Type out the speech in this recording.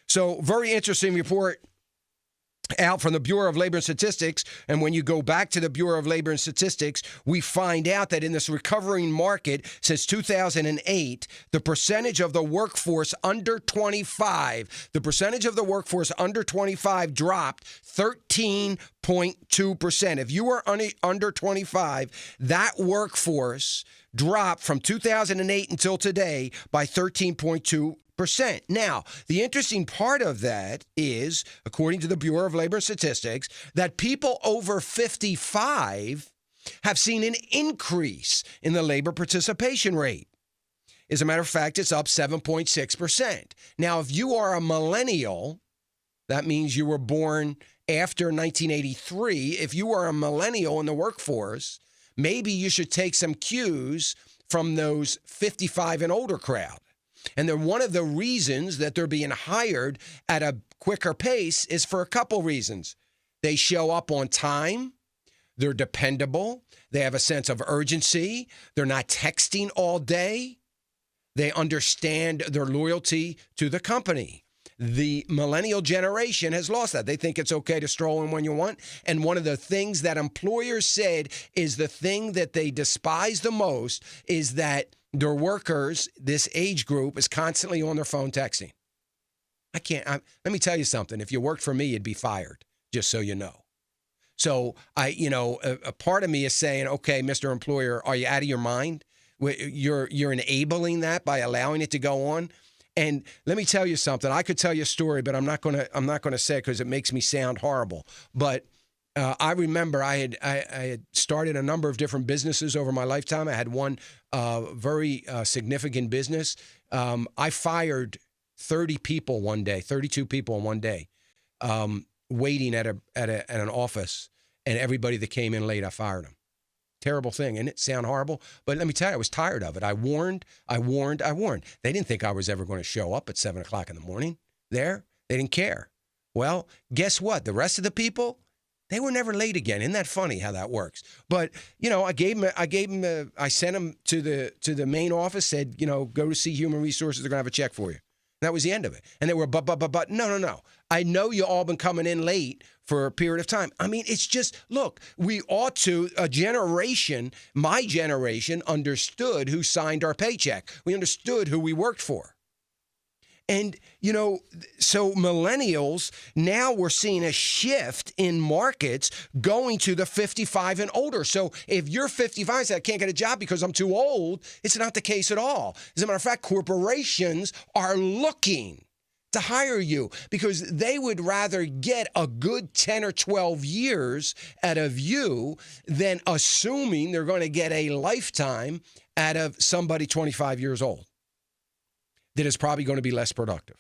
So, very interesting report out from the Bureau of Labor and Statistics. And when you go back to the Bureau of Labor and Statistics, we find out that in this recovering market since 2008, the percentage of the workforce under 25, dropped 13.2%. If you are under 25, that workforce dropped from 2008 until today by 13.2%. Now, the interesting part of that is, according to the Bureau of Labor Statistics, that people over 55 have seen an increase in the labor participation rate. As a matter of fact, it's up 7.6%. Now, if you are a millennial, that means you were born after 1983. If you are a millennial in the workforce, maybe you should take some cues from those 55 and older crowd. And then one of the reasons that they're being hired at a quicker pace is for a couple reasons. They show up on time. They're dependable. They have a sense of urgency. They're not texting all day. They understand their loyalty to the company. The millennial generation has lost that. They think it's okay to stroll in when you want. And one of the things that employers said is the thing that they despise the most is that their workers, this age group, is constantly on their phone texting. Let me tell you something. If you worked for me, you'd be fired, just so you know. So a part of me is saying, okay, Mr. Employer, are you out of your mind? You're enabling that by allowing it to go on. And let me tell you something. I could tell you a story, but I'm not gonna say it because it makes me sound horrible. But I remember I had started a number of different businesses over my lifetime. I had one very significant business. I fired 32 people in one day, waiting at an office, and everybody that came in late, I fired them. Terrible thing, and it sound horrible, but let me tell you, I was tired of it. I warned. They didn't think I was ever going to show up at 7 o'clock in the morning. They didn't care. Well, guess what? The rest of the people, they were never late again. Isn't that funny how that works? But I sent them to the main office. Said, go to see Human Resources. They're gonna have a check for you. And that was the end of it. And they were but. No. I know you all been coming in late for a period of time. I mean, it's just, look, we ought to, my generation understood who signed our paycheck. We understood who we worked for. And, so millennials, now we're seeing a shift in markets going to the 55 and older. So if you're 55 and say, I can't get a job because I'm too old, it's not the case at all. As a matter of fact, corporations are looking to hire you because they would rather get a good 10 or 12 years out of you than assuming they're going to get a lifetime out of somebody 25 years old that is probably going to be less productive.